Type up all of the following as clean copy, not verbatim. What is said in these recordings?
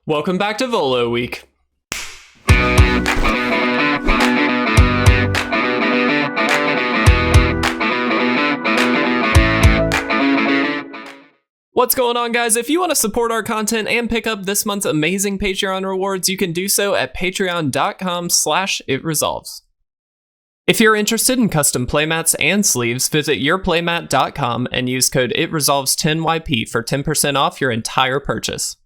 Welcome back to Volo Week. What's going on, guys? If you want to support our content and pick up this month's amazing Patreon rewards, you can do so at patreon.com/itresolves. If you're interested in custom playmats and sleeves, visit yourplaymat.com and use code ITRESOLVES10YP for 10% off your entire purchase.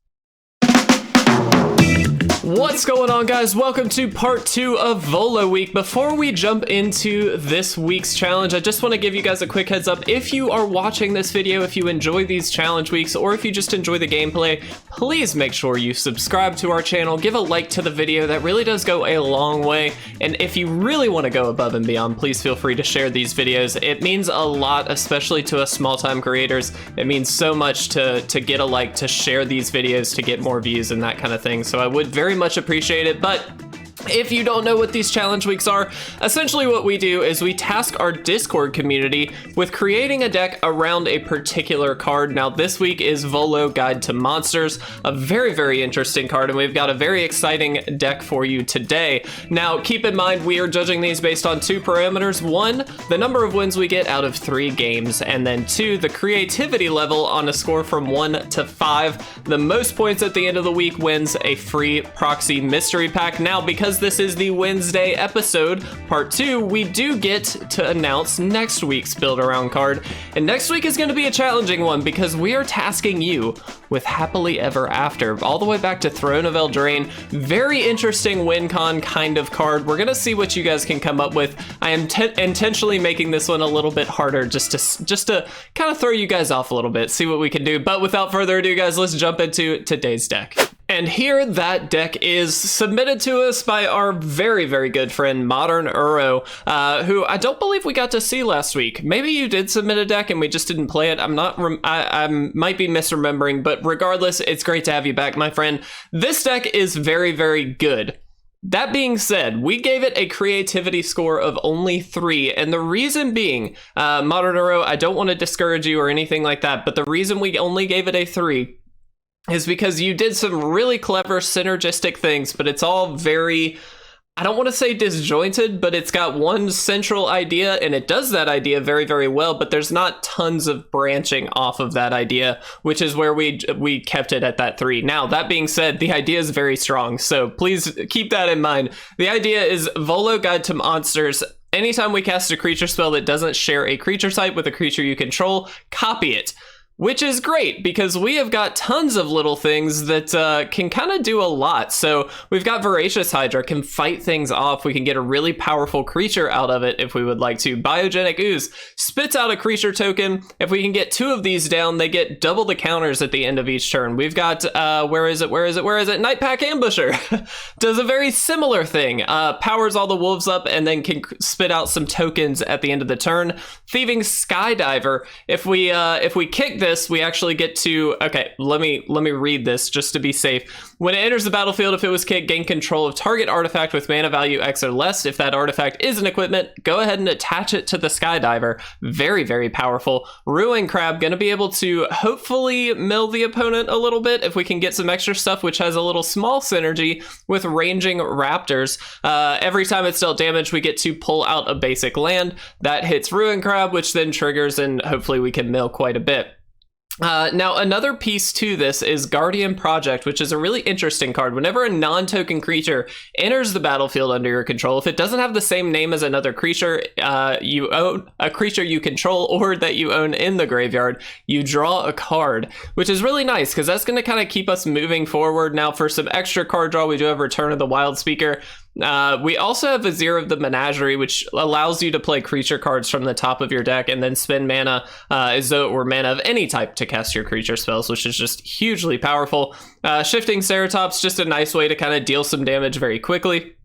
What's going on, guys? Welcome to part 2 of Volo Week. Before we jump into this week's challenge, I just want to give you guys a quick heads up. If you are watching this video, if you enjoy these challenge weeks, or if you just enjoy the gameplay, please make sure you subscribe to our channel, give a like to the video. That really does go a long way. And if you really want to go above and beyond, please feel free to share these videos. It means a lot, especially to us small-time creators. It means so much to get a like, to share these videos, to get more views and that kind of thing. So I would very much appreciate it. But if you don't know what these challenge weeks are, essentially what we do is we task our Discord community with creating a deck around a particular card. Now this week is Volo Guide to Monsters, a very, very interesting card, and we've got a very exciting deck for you today. Now keep in mind, we are judging these based on 2 parameters. 1, the number of wins we get out of 3 games, and then 2, the creativity level on a score from 1 to 5. The most points at the end of the week wins a free proxy mystery pack. Now, because this is the Wednesday episode, part 2, we do get to announce next week's build around card. And next week is going to be a challenging one because we are tasking you with Happily Ever After, all the way back to Throne of Eldraine. Very interesting win con kind of card. We're going to see what you guys can come up with. I am intentionally making this one a little bit harder just to kind of throw you guys off a little bit, see what we can do. But without further ado, guys, let's jump into today's deck. And here that deck is submitted to us by our very, very good friend Modern Uro, who I don't believe we got to see last week. Maybe you did submit a deck and we just didn't play it. I might be misremembering, but regardless, it's great to have you back, my friend. This deck is very, very good. That being said, we gave it a creativity score of only 3, and the reason being, Modern Uro, I don't want to discourage you or anything like that, but the reason we only gave it a 3 is because you did some really clever synergistic things, but it's all very, I don't want to say disjointed, but it's got one central idea and it does that idea very, very well, but there's not tons of branching off of that idea, which is where we kept it at that 3. Now, that being said, the idea is very strong, so please keep that in mind. The idea is Volo Guide to Monsters. Anytime we cast a creature spell that doesn't share a creature type with a creature you control, copy it. Which is great because we have got tons of little things that can kind of do a lot. So we've got Voracious Hydra, can fight things off. We can get a really powerful creature out of it if we would like to. Biogenic Ooze spits out a creature token. If we can get 2 of these down, they get double the counters at the end of each turn. We've got, where is it? Nightpack Ambusher does a very similar thing. Powers all the wolves up and then can spit out some tokens at the end of the turn. Thieving Skydiver, if we kick this, we actually get to, okay, let me read this just to be safe. When it enters the battlefield, if it was kicked, gain control of target artifact with mana value X or less. If that artifact is an equipment, go ahead and attach it to the Skydiver. Very, very powerful. Ruin Crab, gonna be able to hopefully mill the opponent a little bit if we can get some extra stuff, which has a little small synergy with Ranging Raptors. Every time it's dealt damage, we get to pull out a basic land. That hits Ruin Crab, which then triggers, and hopefully we can mill quite a bit. Now, another piece to this is Guardian Project, which is a really interesting card. Whenever a non-token creature enters the battlefield under your control, if it doesn't have the same name as another creature you own, a creature you control, or that you own in the graveyard, you draw a card, which is really nice because that's going to kind of keep us moving forward. Now, for some extra card draw, we do have Return of the Wildspeaker. We also have Vizier of the Menagerie, which allows you to play creature cards from the top of your deck and then spend mana as though it were mana of any type to cast your creature spells, which is just hugely powerful. Shifting Ceratops, just a nice way to kind of deal some damage very quickly.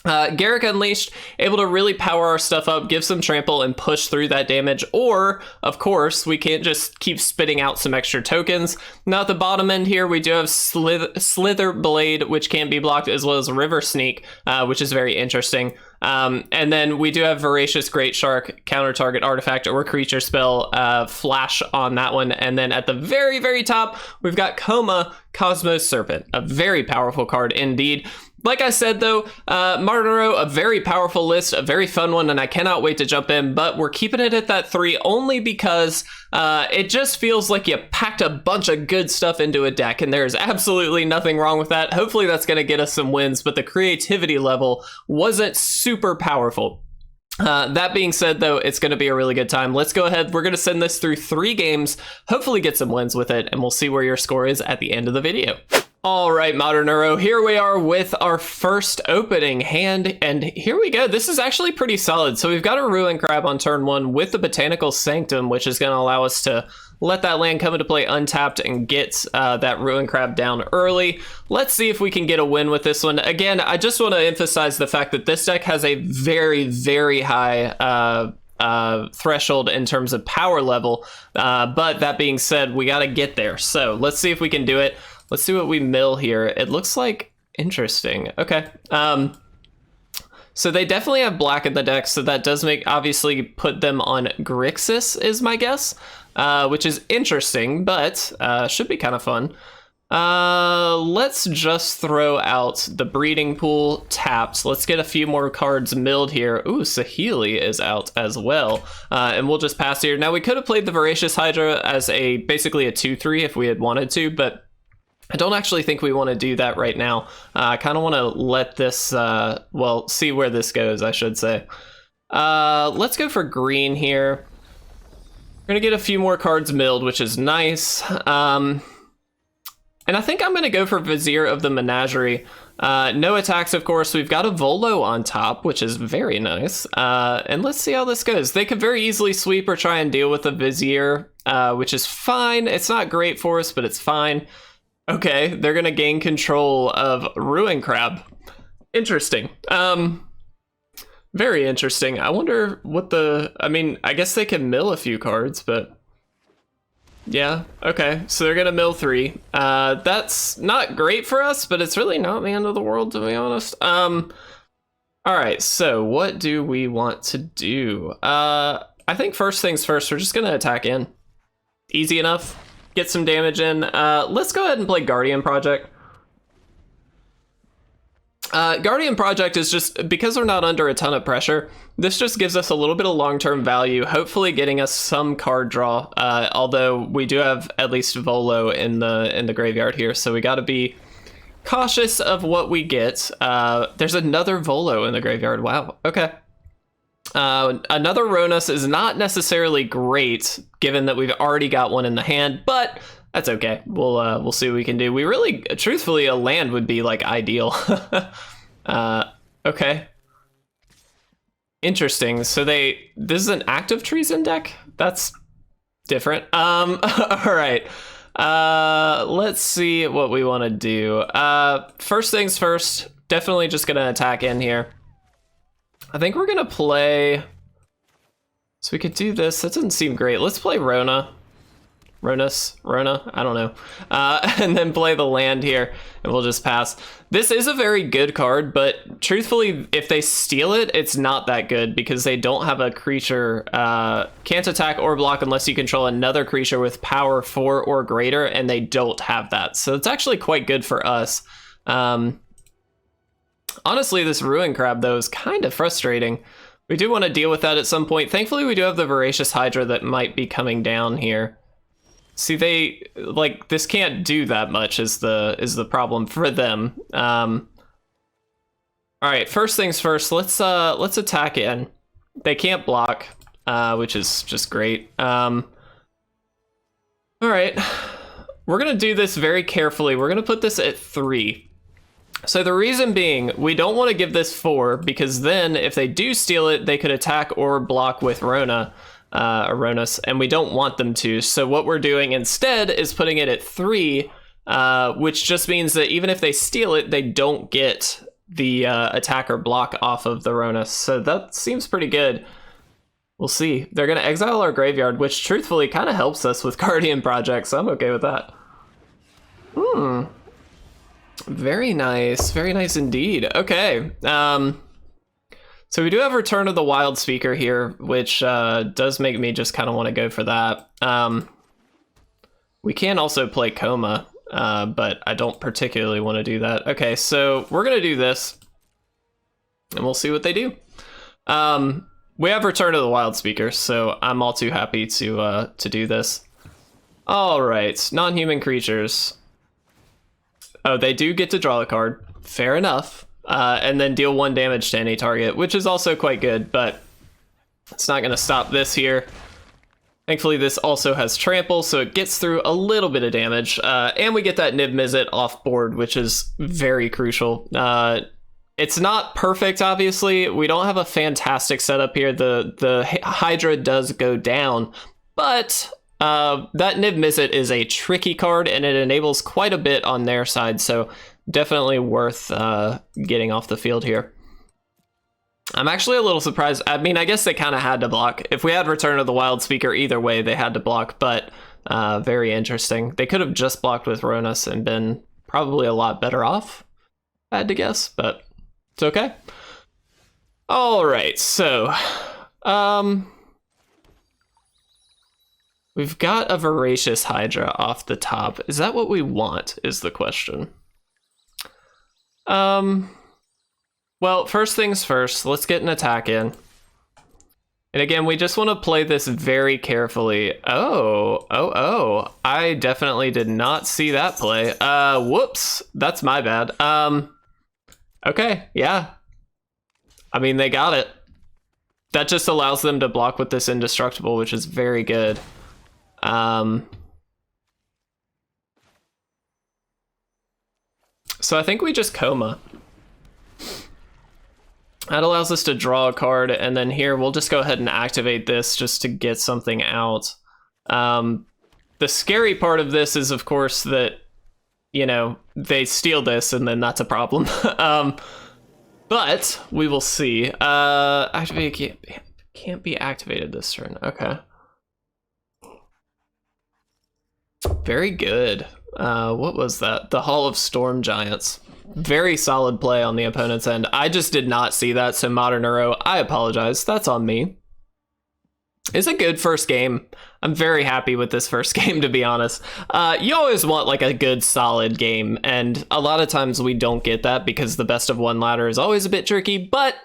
Garruk Unleashed, able to really power our stuff up, give some trample, and push through that damage. Or, of course, we can't just keep spitting out some extra tokens. Now at the bottom end here, we do have Slither Blade, which can't be blocked, as well as River Sneak, which is very interesting. And then we do have Voracious Greatshark, counter target artifact or creature spell, flash on that one. And then at the very, very top, we've got Coma, Cosmos Serpent, a very powerful card indeed. Like I said, though, Martinero, a very powerful list, a very fun one, and I cannot wait to jump in, but we're keeping it at that 3 only because it just feels like you packed a bunch of good stuff into a deck, and there's absolutely nothing wrong with that. Hopefully that's going to get us some wins, but the creativity level wasn't super powerful. That being said, though, it's going to be a really good time. Let's go ahead. We're going to send this through 3 games, hopefully get some wins with it, and we'll see where your score is at the end of the video. All right, Modernero, here we are with our first opening hand, and here we go. This is actually pretty solid. So we've got a Ruin Crab on turn 1 with the Botanical Sanctum, which is going to allow us to let that land come into play untapped and get that Ruin Crab down early. Let's see if we can get a win with this one. Again, I just want to emphasize the fact that this deck has a very, very high threshold in terms of power level, but that being said, we got to get there. So let's see if we can do it. Let's see what we mill here. It looks like interesting. Okay. So they definitely have black in the deck, so that does obviously put them on Grixis is my guess, which is interesting, but should be kind of fun. Let's just throw out the breeding pool tapped. Let's get a few more cards milled here. Ooh, Saheeli is out as well. And we'll just pass here. Now we could have played the Voracious Hydra as basically a 2-3 if we had wanted to, but I don't actually think we want to do that right now. I kind of want to let this, well, see where this goes, I should say. Let's go for green here. We're going to get a few more cards milled, which is nice. And I think I'm going to go for Vizier of the Menagerie. No attacks, of course. We've got a Volo on top, which is very nice. And let's see how this goes. They could very easily sweep or try and deal with a Vizier, which is fine. It's not great for us, but it's fine. Okay, they're gonna gain control of Ruin Crab. Interesting. Very interesting. I wonder what I mean, I guess they can mill a few cards, but yeah, okay. So they're gonna mill 3. That's not great for us, but it's really not the end of the world, to be honest. All right, so what do we want to do? I think first things first, we're just gonna attack in. Easy enough. Get some damage in. Let's go ahead and play Guardian Project. Guardian Project is just, because we're not under a ton of pressure, this just gives us a little bit of long-term value, hopefully getting us some card draw, although we do have at least Volo in the graveyard here, so we got to be cautious of what we get. There's another Volo in the graveyard. Wow, okay. Another Rhonas is not necessarily great, given that we've already got one in the hand, but that's okay. We'll see what we can do. We really, truthfully, a land would be like ideal. Okay. Interesting. So this is an active treason deck? That's different. All right. Let's see what we want to do. First things first, definitely just gonna attack in here. I think we're gonna play, so we could do this. That doesn't seem great. Let's play Rhonas, I don't know. And then play the land here, and we'll just pass. This is a very good card, but truthfully, if they steal it, it's not that good because they don't have a creature, can't attack or block unless you control another creature with power 4 or greater, and they don't have that. So it's actually quite good for us. Honestly, this Ruin Crab, though, is kind of frustrating. We do want to deal with that at some point. Thankfully, we do have the Voracious Hydra that might be coming down here. See, this can't do that much is the problem for them. All right, first things first, let's attack in. They can't block, which is just great. All right, we're gonna do this very carefully. We're gonna put this at 3. So the reason being, we don't want to give this 4, because then if they do steal it, they could attack or block with Rhonas, and we don't want them to. So what we're doing instead is putting it at 3, which just means that even if they steal it, they don't get the attacker block off of the Rhonas, so that seems pretty good. We'll see. They're going to exile our graveyard, which truthfully kind of helps us with Guardian Project, so I'm okay with that. Very nice indeed. Okay, so we do have Return of the Wildspeaker here, which does make me just kind of want to go for that. We can also play Coma, but I don't particularly want to do that. Okay, so we're going to do this, and we'll see what they do. We have Return of the Wildspeaker, so I'm all too happy to do this. All right, non-human creatures. Oh, they do get to draw a card. Fair enough. And then deal 1 damage to any target, which is also quite good, but it's not going to stop this here. Thankfully, this also has trample, so it gets through a little bit of damage. And we get that Niv Mizzet off board, which is very crucial. It's not perfect, obviously. We don't have a fantastic setup here. The Hydra does go down, but that Niv Mizzet is a tricky card, and it enables quite a bit on their side, so definitely worth getting off the field here. I'm actually a little surprised. I mean, I guess they kind of had to block. If we had Return of the Wildspeaker, either way, they had to block, but very interesting. They could have just blocked with Rhonas and been probably a lot better off, I had to guess, but it's okay. All right, so we've got a Voracious Hydra off the top. Is that what we want, is the question. Well, first things first, let's get an attack in. And again, we just want to play this very carefully. Oh, I definitely did not see that play. Whoops, that's my bad. Okay, yeah. I mean, they got it. That just allows them to block with this Indestructible, which is very good. So I think we just Coma. That allows us to draw a card, and then here we'll just go ahead and activate this just to get something out. The scary part of this is, of course, that, you know, they steal this, and then that's a problem. But we will see. Activate can't be activated this turn. Okay. Very good. What was that? The Hall of Storm Giants. Very solid play on the opponent's end. I just did not see that, so Modern Euro, I apologize. That's on me. It's a good first game. I'm very happy with this first game, to be honest. You always want like a good, solid game, and a lot of times we don't get that because the best of one ladder is always a bit tricky, but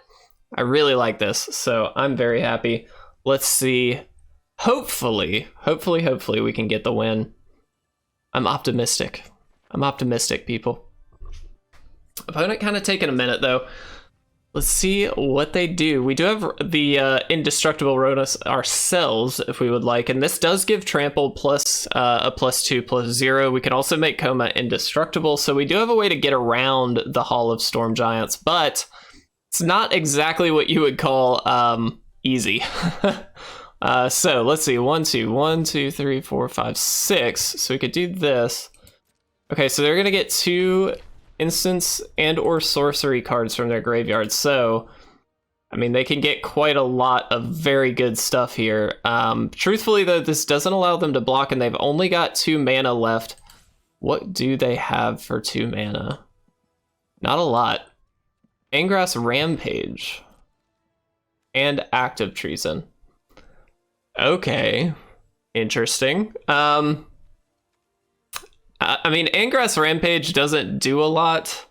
I really like this, so I'm very happy. Let's see. Hopefully we can get the win. I'm optimistic. I'm optimistic, people. Opponent kind of taking a minute, though. Let's see what they do. We do have the Indestructible Rhonas ourselves, if we would like, and this does give trample plus a +2/+0. We can also make Coma indestructible, so we do have a way to get around the Hall of Storm Giants, but it's not exactly what you would call easy. So let's see, 1, 2, 3, 4, 5, 6. So we could do this. Okay, so they're gonna get 2 instance and or sorcery cards from their graveyard. So, I mean, they can get quite a lot of very good stuff here. Truthfully, though, this doesn't allow them to block, and they've only got 2 mana left. What do they have for 2 mana? Not a lot. Angrass Rampage and Active Treason. Okay, interesting. I mean, Angrass Rampage doesn't do a lot.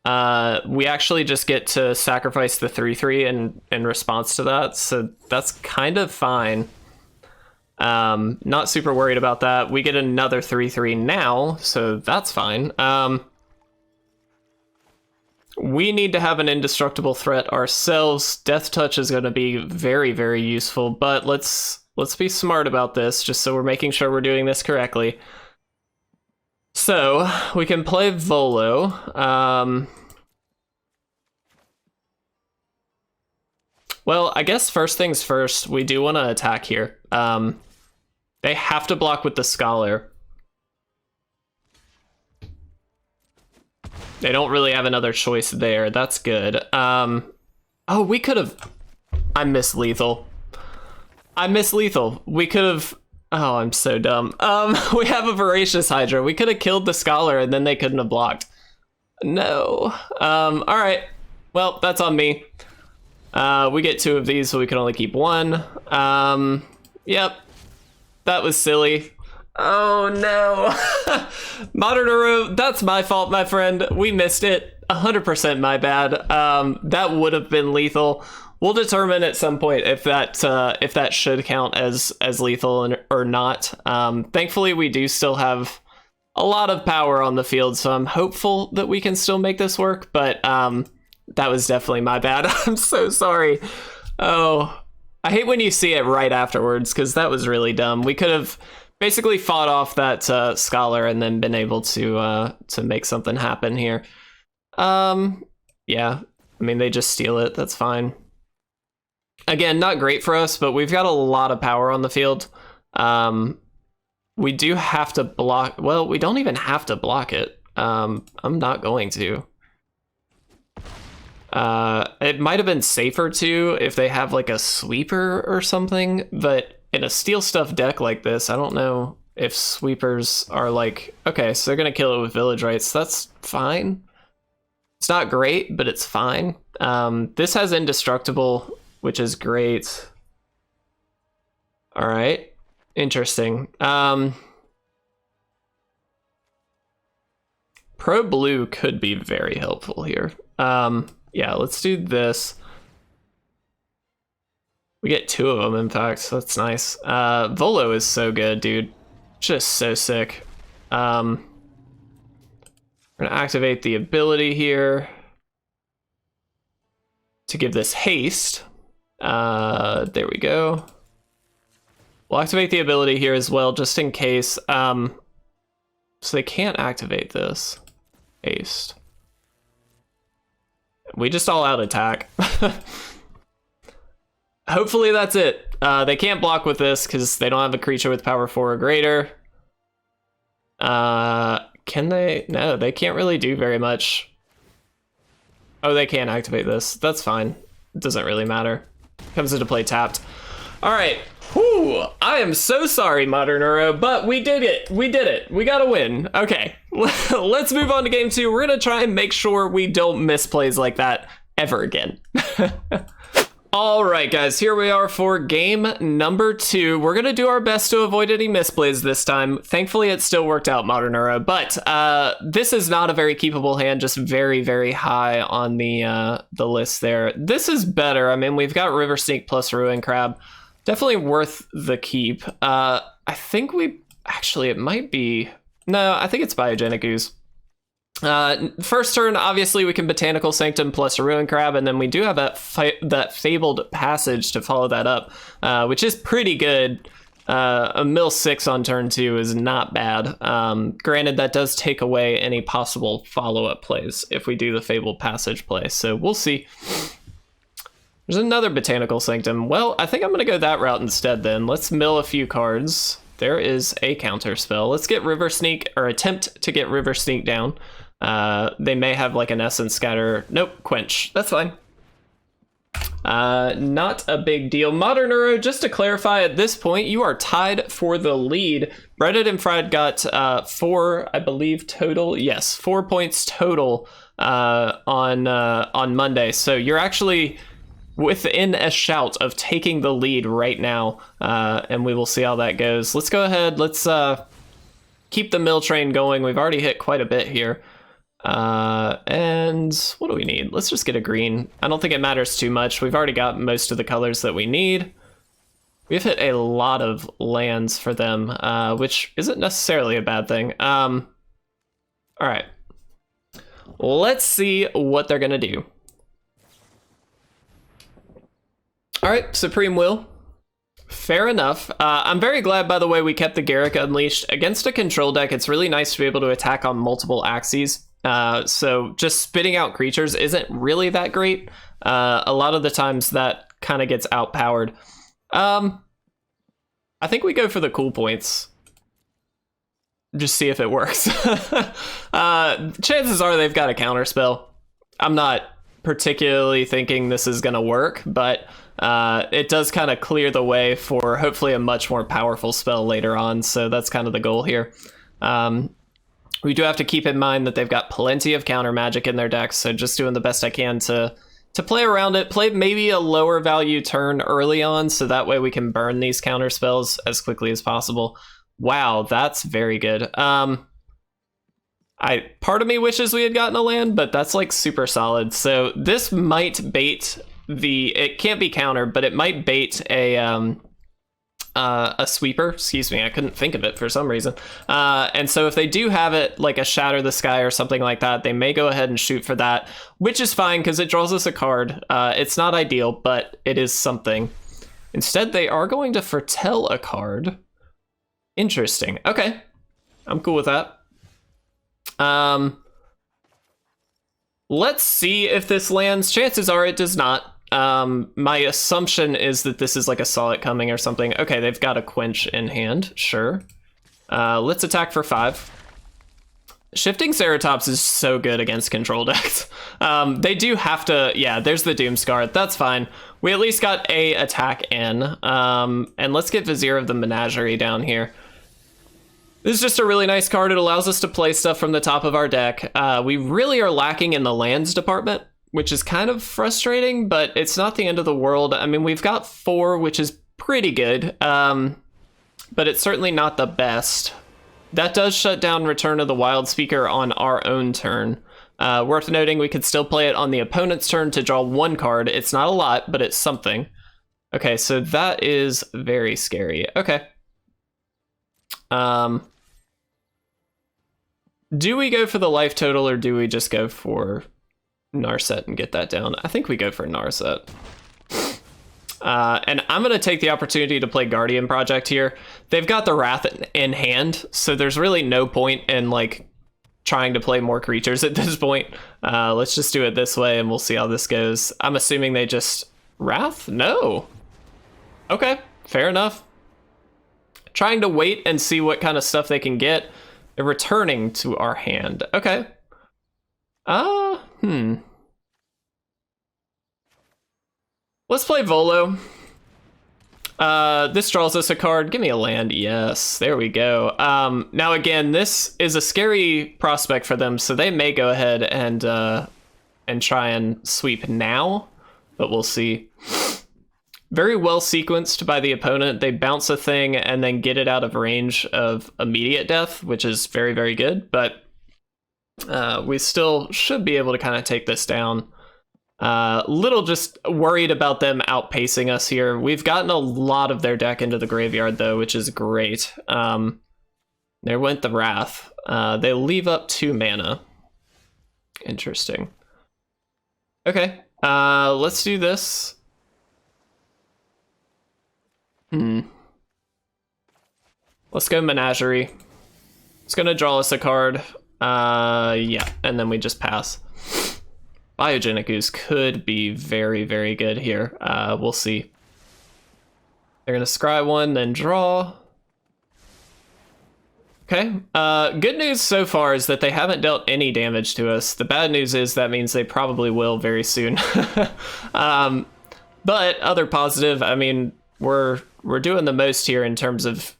We actually just get to sacrifice the 3/3 in response to that, so that's kind of fine. Not super worried about that. We get another 3/3 now, so that's fine. We need to have an indestructible threat ourselves. Death Touch is going to be very, very useful, but let's be smart about this, just so we're making sure we're doing this correctly. So, we can play Volo. Well, I guess first things first, we do want to attack here. They have to block with the Scholar. They don't really have another choice there. That's good. Oh, we could have... I miss lethal. We could have... Oh, I'm so dumb. We have a Voracious Hydra. We could have killed the Scholar and then they couldn't have blocked. No. All right. Well, that's on me. We get 2 of these, so we can only keep 1. Yep. That was silly. Oh, no. Modern Uro, that's my fault, my friend. We missed it. 100% my bad. That would have been lethal. We'll determine at some point if that should count as lethal or not. Thankfully, we do still have a lot of power on the field, so I'm hopeful that we can still make this work, but that was definitely my bad. I'm so sorry. Oh, I hate when you see it right afterwards, because that was really dumb. We could have basically fought off that Scholar and then been able to make something happen here. Yeah, I mean, they just steal it. That's fine. Again, not great for us, but we've got a lot of power on the field. We do have to block... Well, we don't even have to block it. I'm not going to. It might have been safer, too, if they have, like, a sweeper or something. But in a Steel Stuff deck like this, I don't know if sweepers are, like... Okay, so they're going to kill it with Village Rites. That's fine. It's not great, but it's fine. This has Indestructible, which is great. All right. Interesting. Pro Blue could be very helpful here. Yeah, let's do this. We get 2 of them, in fact, so that's nice. Volo is so good, dude. Just so sick. We're gonna activate the ability here to give this haste. There we go. We'll activate the ability here as well, just in case. So they can't activate this. Haste. We just all out attack. Hopefully that's it. They can't block with this because they don't have a creature with power 4 or greater. Can they? No, they can't really do very much. Oh, they can't activate this. That's fine. It doesn't really matter. Comes into play tapped. All right. Whew, I am so sorry, Modern Uro, but we did it. We did it. We got a win. Okay, let's move on to game 2. We're going to try and make sure we don't miss plays like that ever again. All right, guys, here we are for game number 2. We're going to do our best to avoid any misplays this time. Thankfully, it still worked out, Modern Uro, but this is not a very keepable hand, just very, very high on the list there. This is better. I mean, we've got River Sneak plus Ruin Crab. Definitely worth the keep. I think we... Actually, it might be... No, I think it's Biogenic Ooze. First turn, obviously, we can Botanical Sanctum plus a Ruin Crab, and then we do have that Fabled Passage to follow that up, which is pretty good. A mill 6 on turn 2 is not bad. Granted, that does take away any possible follow-up plays if we do the Fabled Passage play, so we'll see. There's another Botanical Sanctum. Well, I think I'm going to go that route instead then. Let's mill a few cards. There is a counter spell. Let's get River Sneak, or attempt to get River Sneak down. They may have like an Essence Scatter. Nope, Quench. That's fine. Not a big deal. Modern Uro, just to clarify, at this point, you are tied for the lead. Breaded and Fried got 4, I believe, total. Yes, 4 points total on Monday. So you're actually within a shout of taking the lead right now, and we will see how that goes. Let's go ahead. Let's keep the mill train going. We've already hit quite a bit here. And what do we need? Let's just get a green. I don't think it matters too much. We've already got most of the colors that we need. We've hit a lot of lands for them, which isn't necessarily a bad thing. All right. Let's see what they're gonna do. All right, Supreme Will. Fair enough. I'm very glad, by the way, we kept the Garruk unleashed. Against a control deck, it's really nice to be able to attack on multiple axes. So just spitting out creatures isn't really that great. A lot of the times that kind of gets outpowered. I think we go for the cool points. just see if it works. Chances are they've got a counterspell. I'm not particularly thinking this is going to work, but it does kind of clear the way for hopefully a much more powerful spell later on, so that's kind of the goal here. We do have to keep in mind that they've got plenty of counter magic in their decks, so just doing the best I can to play around it, play maybe a lower value turn early on, so that way we can burn these counter spells as quickly as possible. Wow, that's very good. Part of me wishes we had gotten a land, but that's like super solid. So this might bait it can't be counter, but it might bait a sweeper. Excuse me, I couldn't think of it for some reason. And so if they do have it like a Shatter the Sky or something like that, they may go ahead and shoot for that, which is fine because it draws us a card. It's not ideal, but it is something. Instead, they are going to foretell a card. Interesting. Okay, I'm cool with that. Let's see if this lands. Chances are it does not. My assumption is that this is like a Saw It Coming or something. Okay, they've got a Quench in hand. Sure. Let's attack for 5. Shifting Ceratops is so good against control decks. They do have to... Yeah, there's the Doomscar. That's fine. We at least got a attack in. And let's get Vizier of the Menagerie down here. This is just a really nice card. It allows us to play stuff from the top of our deck. We really are lacking in the lands department, which is kind of frustrating, but it's not the end of the world. I mean, we've got 4, which is pretty good, but it's certainly not the best. That does shut down Return of the Wildspeaker on our own turn. Worth noting, we could still play it on the opponent's turn to draw 1 card. It's not a lot, but it's something. Okay, so that is very scary. Okay. Do we go for the life total, or do we just go for Narset and get that down? I think we go for Narset. And I'm going to take the opportunity to play Guardian Project here. They've got the Wrath in hand, so there's really no point in like trying to play more creatures at this point. Let's just do it this way and we'll see how this goes. I'm assuming they just Wrath? No. Okay, fair enough. Trying to wait and see what kind of stuff they can get. They're returning to our hand. Okay. Let's play Volo. This draws us a card. Give me a land. Yes, there we go. Now again, this is a scary prospect for them, so they may go ahead and try and sweep now, but we'll see. Very well sequenced by the opponent. They bounce a thing and then get it out of range of immediate death, which is very, very good, but we still should be able to kind of take this down. Little just worried about them outpacing us here. We've gotten a lot of their deck into the graveyard, though, which is great. There went the Wrath. They leave up 2 mana. Interesting. Okay, let's do this. Let's go Menagerie. It's gonna draw us a card. Yeah, and then we just pass. Biogenic Ooze could be very, very good here. We'll see. They're gonna scry 1, then draw. Okay. Good news so far is that they haven't dealt any damage to us. The bad news is that means they probably will very soon. But other positive, I mean, we're doing the most here in terms of...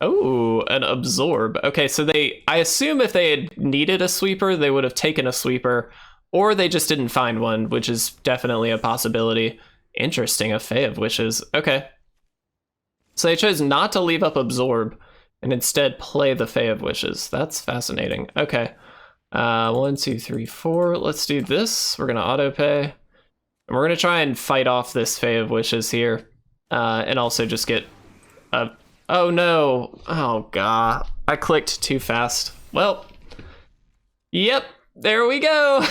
Oh, an Absorb. Okay, so I assume if they had needed a sweeper, they would have taken a sweeper, or they just didn't find one, which is definitely a possibility. Interesting, a Fae of Wishes. Okay. So they chose not to leave up Absorb, and instead play the Fae of Wishes. That's fascinating. Okay. 1, 2, 3, 4. Let's do this. We're going to auto-pay. And we're going to try and fight off this Fae of Wishes here. And also just get a... Oh no. Oh god. I clicked too fast. Well. Yep. There we go.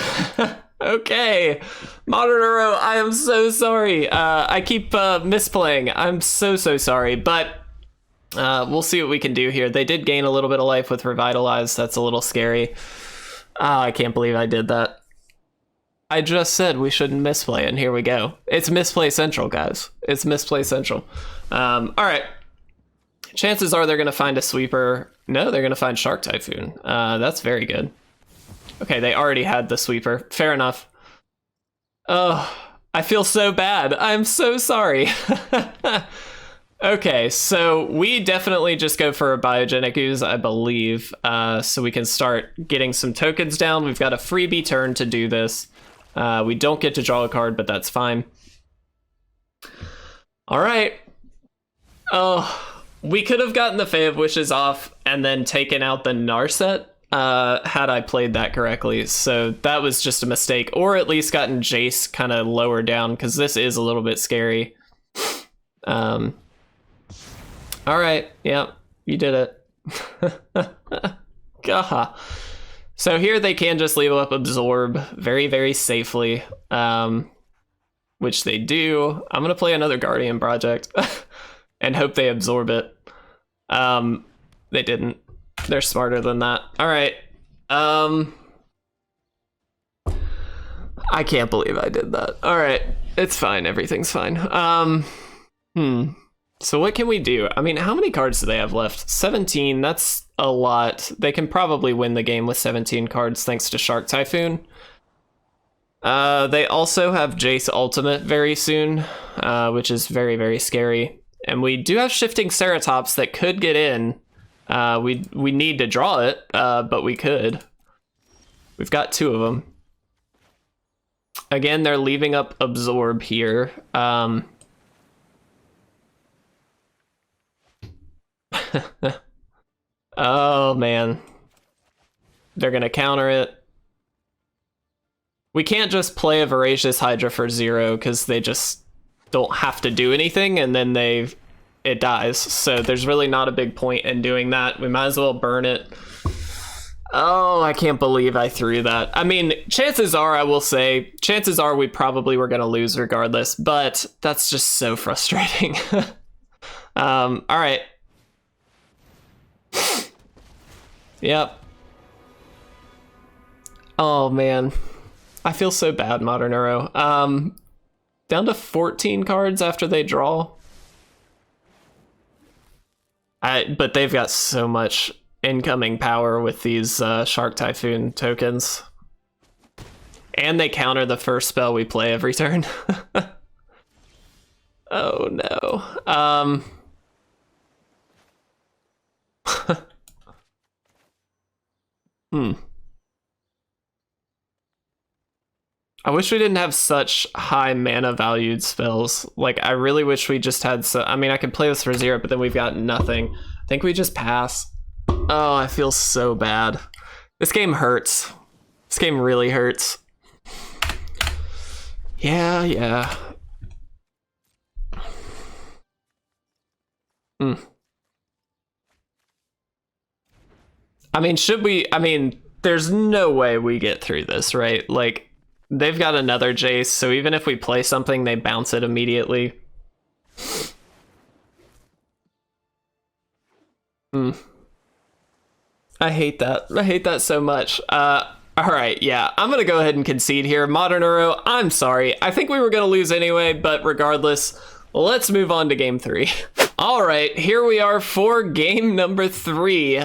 Okay. Modern Euro, I am so sorry. I keep misplaying. I'm so sorry. But we'll see what we can do here. They did gain a little bit of life with Revitalize. That's a little scary. I can't believe I did that. I just said we shouldn't misplay, and here we go. It's misplay central, guys. It's misplay central. All right. Chances are they're going to find a sweeper. No, they're going to find Shark Typhoon. That's very good. Okay, they already had the sweeper. Fair enough. Oh, I feel so bad. I'm so sorry. Okay, so we definitely just go for a Biogenic Ooze, I believe, so we can start getting some tokens down. We've got a freebie turn to do this. We don't get to draw a card, but that's fine. All right. Oh, we could have gotten the Fae of Wishes off and then taken out the Narset had I played that correctly. So that was just a mistake, or at least gotten Jace kind of lower down, because this is a little bit scary. All right, yeah, you did it. Gah. So here they can just level up Absorb very, very safely, which they do. I'm gonna play another Guardian Project and hope they absorb it. They didn't. They're smarter than that. All right. I can't believe I did that. All right, it's fine. Everything's fine. So what can we do? I mean, how many cards do they have left? 17, that's a lot. They can probably win the game with 17 cards thanks to Shark Typhoon. They also have Jace Ultimate very soon, which is very, very scary. And we do have Shifting Ceratops that could get in. We need to draw it, but we could. We've got 2 of them. Again, they're leaving up Absorb here. Oh man, they're gonna counter it. We can't just play a Voracious Hydra for 0 because they just don't have to do anything, and then it dies. So there's really not a big point in doing that. We might as well burn it. Oh, I can't believe I threw that. I mean, chances are, I will say, chances are we probably were gonna lose regardless, but that's just so frustrating. All right. Yep. Oh man, I feel so bad, Modern Euro. Down to 14 cards after they draw. But they've got so much incoming power with these Shark Typhoon tokens, and they counter the first spell we play every turn. Oh no. I wish we didn't have such high mana valued spells. Like, I really wish we just had I mean, I could play this for 0, but then we've got nothing. I think we just pass. Oh, I feel so bad. This game hurts. This game really hurts. Yeah. I mean, there's no way we get through this, right? Like, they've got another Jace, so even if we play something, they bounce it immediately. I hate that. I hate that so much. Alright, yeah, I'm gonna go ahead and concede here. Modern Euro, I'm sorry. I think we were gonna lose anyway, but regardless, let's move on to game 3. All right, here we are for game number 3.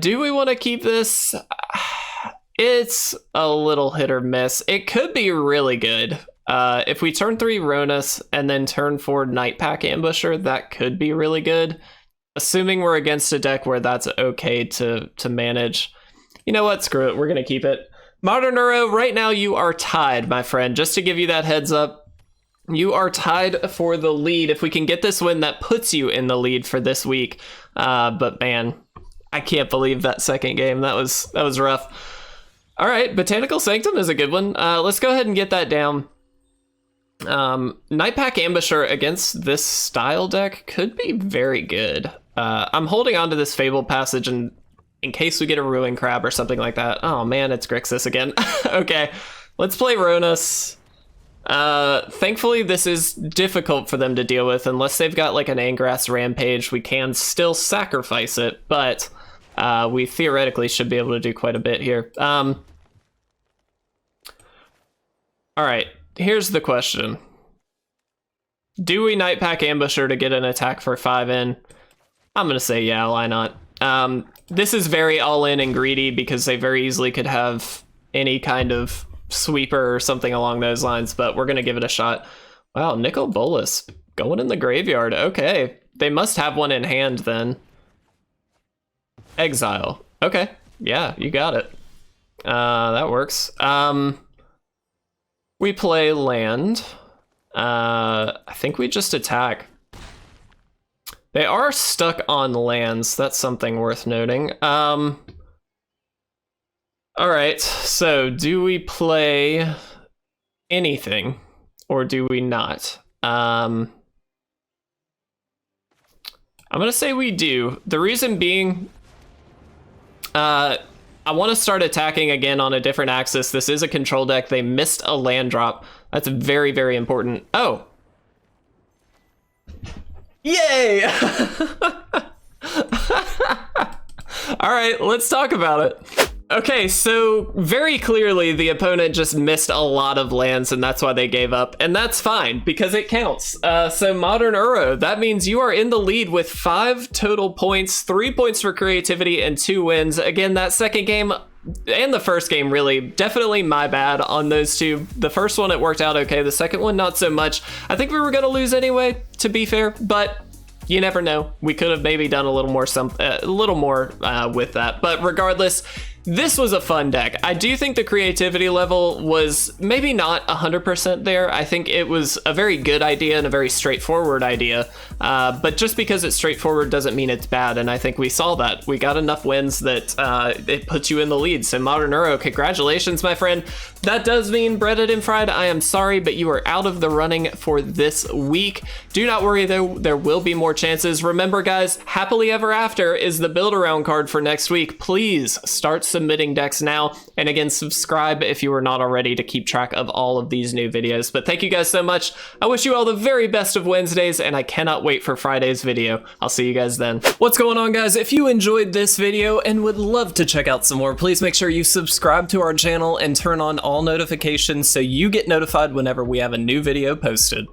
Do we want to keep this? It's a little hit or miss. It could be really good. If we turn 3 Rhonas and then turn 4 Nightpack Ambusher, that could be really good. Assuming we're against a deck where that's okay to manage. You know what? Screw it. We're going to keep it. Modern Euro, right now you are tied, my friend. Just to give you that heads up. You are tied for the lead. If we can get this win, that puts you in the lead for this week. But man, I can't believe that second game. That was rough. All right, Botanical Sanctum is a good one. Let's go ahead and get that down. Nightpack Ambusher against this style deck could be very good. I'm holding on to this Fabled Passage in case we get a Ruin Crab or something like that. Oh man, it's Grixis again. Okay, let's play Rhonas. Thankfully this is difficult for them to deal with. Unless they've got like an Angrass Rampage, we can still sacrifice it, but we theoretically should be able to do quite a bit here. All right, here's the question. Do we Nightpack Ambusher to get an attack for 5 in? I'm gonna say yeah, why not? This is very all-in and greedy because they very easily could have any kind of sweeper or something along those lines, but we're gonna give it a shot. Wow, Nicol Bolas going in the graveyard. Okay, they must have one in hand then. Exile. Okay, yeah, you got it. That works. We play land. I think we just attack. They are stuck on lands. That's something worth noting. All right, so do we play anything or do we not? I'm gonna say we do. The reason being, I want to start attacking again on a different axis. This is a control deck. They missed a land drop. That's very, very important. Oh. Yay! All right, let's talk about it. Okay, so very clearly the opponent just missed a lot of lands and that's why they gave up. And that's fine because it counts. So Modern Uro, that means you are in the lead with 5 total points, 3 points for creativity and 2 wins. Again, that second game and the first game, really, definitely my bad on those two. The first one, it worked out okay. The second one, not so much. I think we were going to lose anyway, to be fair, but you never know. We could have maybe done a little more with that. But regardless, this was a fun deck. I do think the creativity level was maybe not 100% there. I think it was a very good idea and a very straightforward idea. But just because it's straightforward doesn't mean it's bad. And I think we saw that. We got enough wins that it puts you in the lead. So Modern Uro, congratulations, my friend. That does mean Breaded and Fried, I am sorry, but you are out of the running for this week. Do not worry though, there will be more chances. Remember guys, Happily Ever After is the build around card for next week. Please start submitting decks now. And again, subscribe if you are not already to keep track of all of these new videos. But thank you guys so much. I wish you all the very best of Wednesdays and I cannot wait for Friday's video. I'll see you guys then. What's going on guys? If you enjoyed this video and would love to check out some more, please make sure you subscribe to our channel and turn on all notifications so you get notified whenever we have a new video posted.